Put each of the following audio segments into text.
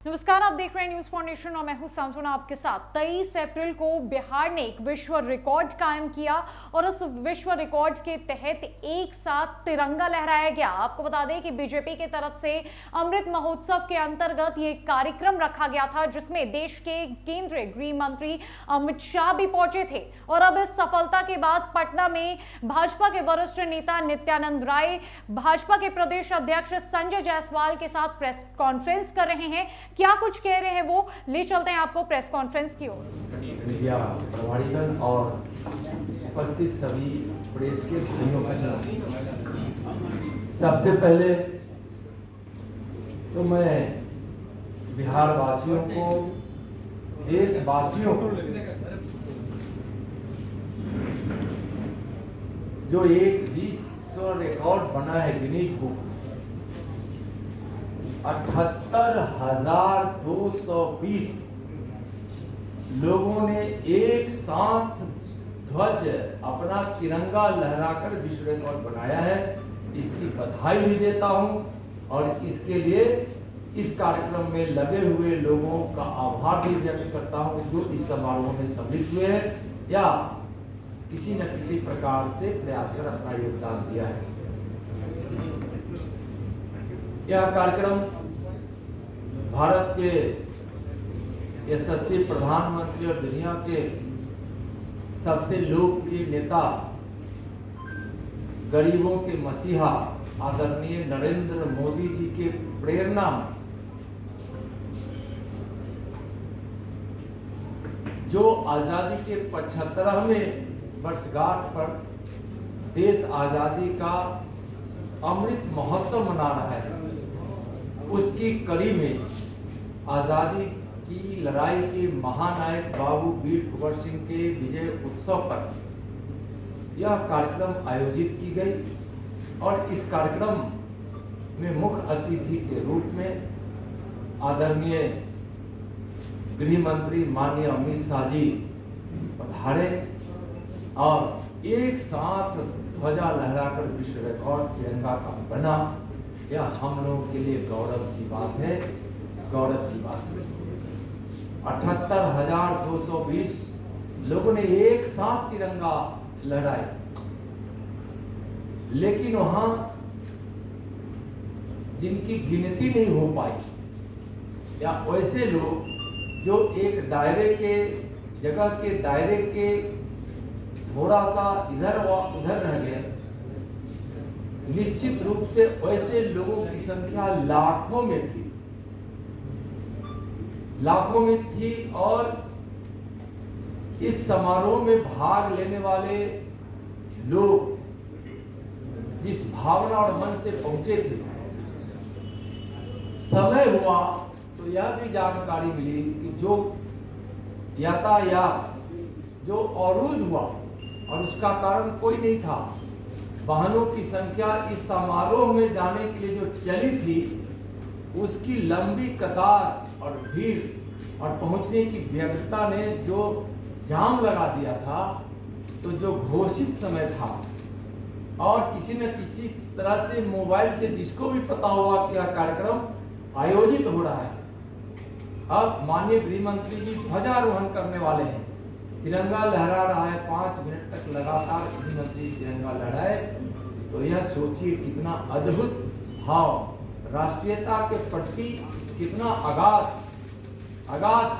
नमस्कार, आप देख रहे हैं न्यूज फाउंडेशन और मैं हूं सांत्वना आपके साथ। 23 अप्रैल को बिहार ने एक विश्व रिकॉर्ड कायम किया और उस विश्व रिकॉर्ड के तहत एक साथ तिरंगा लहराया गया। आपको बता दें कि बीजेपी की तरफ से अमृत महोत्सव के अंतर्गत ये कार्यक्रम रखा गया था, जिसमें देश के केंद्रीय गृह मंत्री अमित शाह भी पहुंचे थे। और अब इस सफलता के बाद पटना में भाजपा के वरिष्ठ नेता नित्यानंद राय, भाजपा के प्रदेश अध्यक्ष संजय जायसवाल के साथ प्रेस कॉन्फ्रेंस कर रहे हैं। क्या कुछ कह रहे हैं वो ले चलते हैं आपको प्रेस कॉन्फ्रेंस की ओर। मीडिया प्रभारीगण और उपस्थित सभी प्रेस के भाइयों बहनों, सबसे पहले तो मैं बिहार वासियों को, देशवासियों को जो एक विश्व रिकॉर्ड बना है गिनीज बुक, 78,220 लोगों ने एक साथ ध्वज अपना तिरंगा लहराकर विश्व रिकॉर्ड बनाया है। इसकी बधाई भी देता हूं और इसके लिए इस कार्यक्रम में लगे हुए लोगों का आभार भी व्यक्त करता हूं जो इस समारोह में सम्मिलित हुए हैं या किसी न किसी प्रकार से प्रयास कर अपना योगदान दिया है। यह कार्यक्रम भारत के यशस्वी प्रधानमंत्री और दुनिया के सबसे लोकप्रिय नेता, गरीबों के मसीहा आदरणीय नरेंद्र मोदी जी के प्रेरणा में जो आजादी के 75वें वर्षगांठ पर देश आजादी का अमृत महोत्सव मना रहा है, उसकी कड़ी में आजादी की लड़ाई के महानायक बाबू वीर कुंवर सिंह के विजय उत्सव पर यह कार्यक्रम आयोजित की गई और इस कार्यक्रम में मुख्य अतिथि के रूप में आदरणीय गृह मंत्री माननीय अमित शाह जी पधारे और एक साथ ध्वजा लहराकर विश्व रिकॉर्ड तिरंगा का बना। यह हम लोगों के लिए गौरव की बात है, गौरव की बात है। 78,220 लोगों ने एक साथ तिरंगा लहराया, लेकिन वहां जिनकी गिनती नहीं हो पाई या वैसे लोग जो एक दायरे के जगह के दायरे के थोड़ा सा इधर व उधर रह गए, निश्चित रूप से वैसे लोगों की संख्या लाखों में थी, लाखों में थी। और इस समारोह में भाग लेने वाले लोग जिस भावना और मन से पहुंचे थे, समय हुआ तो यह भी जानकारी मिली कि जो यातायात जो अवरुद्ध हुआ और उसका कारण कोई नहीं था, वाहनों की संख्या इस समारोह में जाने के लिए जो चली थी उसकी लंबी कतार और भीड़ और पहुंचने की व्यग्रता ने जो जाम लगा दिया था, तो जो घोषित समय था और किसी न किसी तरह से मोबाइल से जिसको भी पता हुआ कि यह कार्यक्रम आयोजित हो रहा है, अब माननीय गृह मंत्री जी ध्वजारोहण करने वाले हैं, तिरंगा लहरा रहा है, 5 मिनट तक लगातार गृह मंत्री तिरंगा लहराए, तो यह सोचिए कितना अद्भुत भाव, राष्ट्रीयता के प्रति कितना अगाध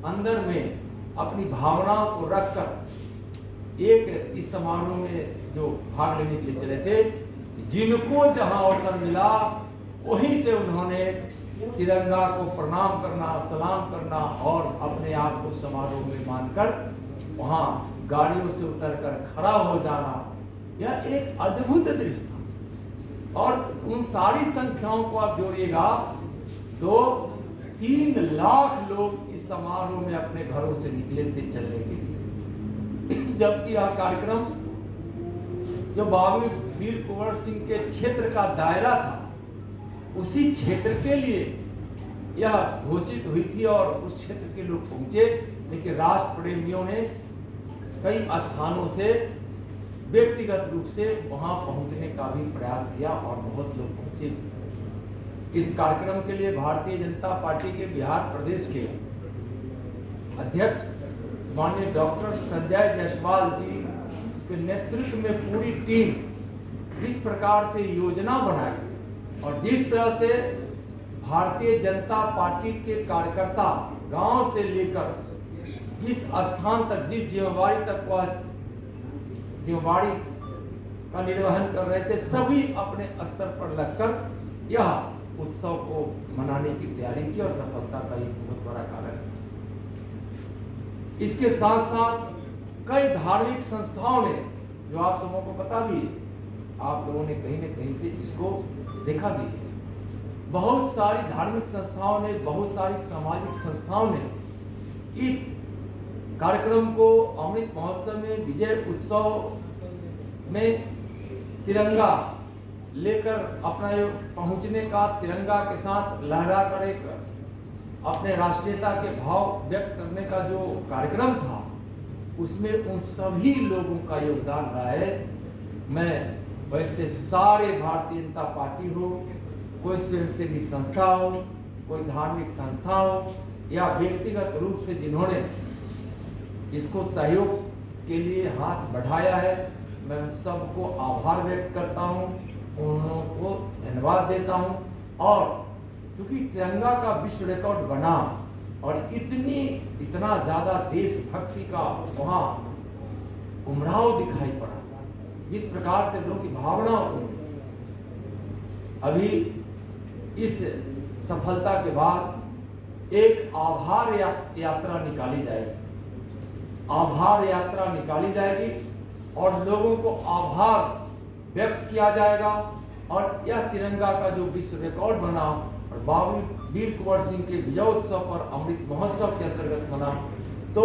अंदर में अपनी भावनाओं को रखकर एक इस समारोह में जो भाग लेने के लिए चले थे, जिनको जहां अवसर मिला वहीं से उन्होंने तिरंगा को प्रणाम करना, सलाम करना और अपने आप को समारोह में मानकर वहां गाड़ियों से उतरकर खड़ा हो जाना, यह एक अद्भुत दृश्य था। और उन सारी संख्याओं को आप जोड़िएगा तो 3 लाख लोग इस समारोह में अपने घरों से निकले थे चलने के लिए, जबकि यह कार्यक्रम जो बाबू वीर कुंवर सिंह के क्षेत्र का दायरा था, उसी क्षेत्र के लिए यह घोषित हुई थी और उस क्षेत्र के लोग पहुंचे, लेकिन राष्ट्र प्रेमियों ने कई स्थानों से व्यक्तिगत रूप से वहां पहुंचने का भी प्रयास किया और बहुत लोग पहुंचे। इस कार्यक्रम के लिए भारतीय जनता पार्टी के बिहार प्रदेश के अध्यक्ष माननीय डॉक्टर संजय जायसवाल जी के नेतृत्व में पूरी टीम जिस प्रकार से योजना बनाई और जिस तरह से भारतीय जनता पार्टी के कार्यकर्ता गांव से लेकर जिस स्थान तक, जिस जिम्मेवारी तक वह जिम्मेवारी का निर्वहन कर रहे थे, सभी अपने स्तर पर लगकर यह उत्सव को मनाने की तैयारी की और सफलता का एक बहुत बड़ा कारण है। इसके साथ साथ कई धार्मिक संस्थाओं ने, जो आप सबों को पता भी है, आप लोगों ने कहीं न कहीं से इसको देखा भी है, बहुत सारी धार्मिक संस्थाओं ने, बहुत सारी सामाजिक संस्थाओं ने इस कार्यक्रम को अमृत महोत्सव में, विजय उत्सव में तिरंगा लेकर अपना पहुंचने का, तिरंगा के साथ लहरा कर एक अपने राष्ट्रीयता के भाव व्यक्त करने का जो कार्यक्रम था, उसमें उन सभी लोगों का योगदान रहा है। मैं वैसे सारे भारतीय जनता पार्टी हो, कोई स्वयंसेवी संस्था हो, कोई धार्मिक संस्था हो या व्यक्तिगत रूप से जिन्होंने इसको सहयोग के लिए हाथ बढ़ाया है, मैं सबको आभार व्यक्त करता हूं, उन को धन्यवाद देता हूं। और क्योंकि तिरंगा का विश्व रिकॉर्ड बना और इतना ज्यादा देशभक्ति का वहां उमराव दिखाई पड़ा, इस प्रकार से लोगों की भावना अभी इस सफलता के बाद एक आभार यात्रा निकाली जाएगी, आभार यात्रा निकाली जाएगी और लोगों को आभार व्यक्त किया जाएगा। और यह तिरंगा का जो विश्व रिकॉर्ड बना और बाबू वीर कुंवर सिंह के विजयोत्सव और अमृत महोत्सव के अंतर्गत बना, तो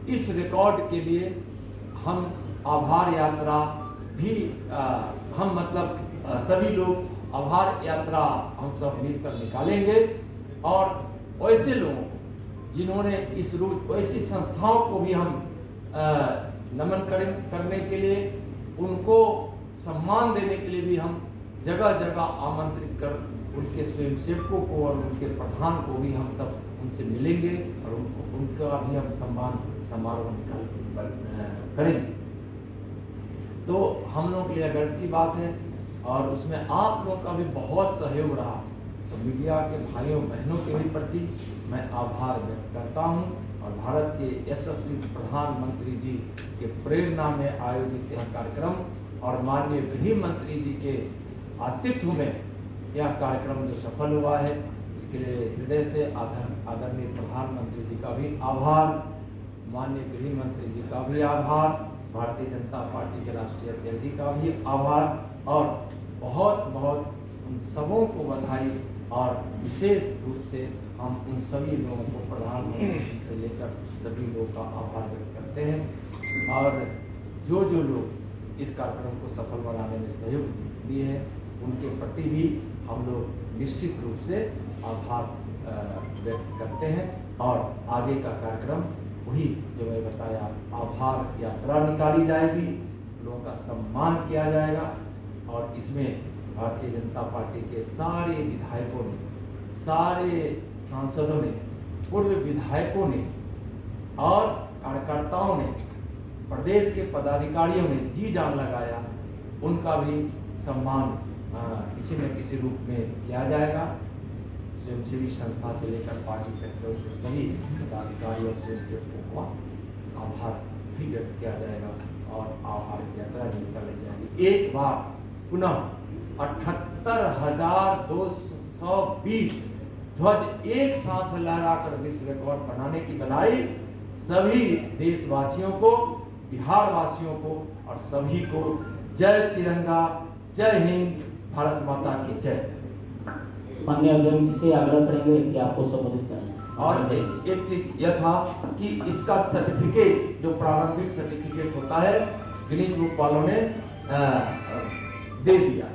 इस रिकॉर्ड के लिए हम आभार यात्रा भी हम मतलब सभी लोग आभार यात्रा हम सब मिलकर निकालेंगे। और वैसे लोगों को जिन्होंने इस रूप, वैसी संस्थाओं को भी हम नमन करने के लिए, उनको सम्मान देने के लिए भी हम जगह जगह आमंत्रित कर उनके स्वयंसेवकों को और उनके प्रधान को भी हम सब उनसे मिलेंगे और उनका भी हम सम्मान समारोह करेंगे। तो हम लोगों के लिए गर्व की बात है और उसमें आप लोगों का भी बहुत सहयोग रहा। तो मीडिया के भाइयों बहनों के भी प्रति मैं आभार व्यक्त करता हूं और भारत के यशस्वी प्रधानमंत्री जी के प्रेरणा में आयोजित यह कार्यक्रम और माननीय गृह मंत्री जी के आतिथ्य में यह कार्यक्रम जो सफल हुआ है, इसके लिए हृदय से आदरणीय प्रधानमंत्री जी का भी आभार, माननीय गृह मंत्री जी का भी आभार, भारतीय जनता पार्टी के राष्ट्रीय अध्यक्ष जी का भी आभार और बहुत बहुत उन सबों को बधाई। और विशेष रूप से हम उन सभी लोगों को, प्रधानमंत्री से लेकर सभी लोगों का आभार व्यक्त करते हैं। और जो लोग इस कार्यक्रम को सफल बनाने में सहयोग दिए हैं, उनके प्रति भी हम लोग निश्चित रूप से आभार व्यक्त करते हैं। और आगे का कार्यक्रम वही जो मैं बताया, आभार यात्रा निकाली जाएगी, लोगों का सम्मान किया जाएगा और इसमें भारतीय जनता पार्टी के सारे विधायकों ने, सारे सांसदों ने, पूर्व विधायकों ने और कार्यकर्ताओं ने, प्रदेश के पदाधिकारियों ने जी जान लगाया, उनका भी सम्मान किसी न किसी रूप में किया जाएगा। स्वयंसेवी संस्था से लेकर पार्टी तक से सभी पदाधिकारी और स्वयंसेवकों को आभार भी व्यक्त किया जाएगा और आभार यात्रा निकाली जाएगी। एक बार पुनः 78,220 ध्वज एक साथ लहराकर विश्व रिकॉर्ड बनाने की बधाई सभी देशवासियों को, बिहार वासियों को और सभी को। जय तिरंगा, जय हिंद, भारत माता की जय। माननीय अध्यक्ष जी से आग्रह करेंगे कि आपको संबोधित करें। और एक चीज यह था कि इसका सर्टिफिकेट, जो प्रारंभिक सर्टिफिकेट होता है, गिनीज बुक वालों ने दे दिया।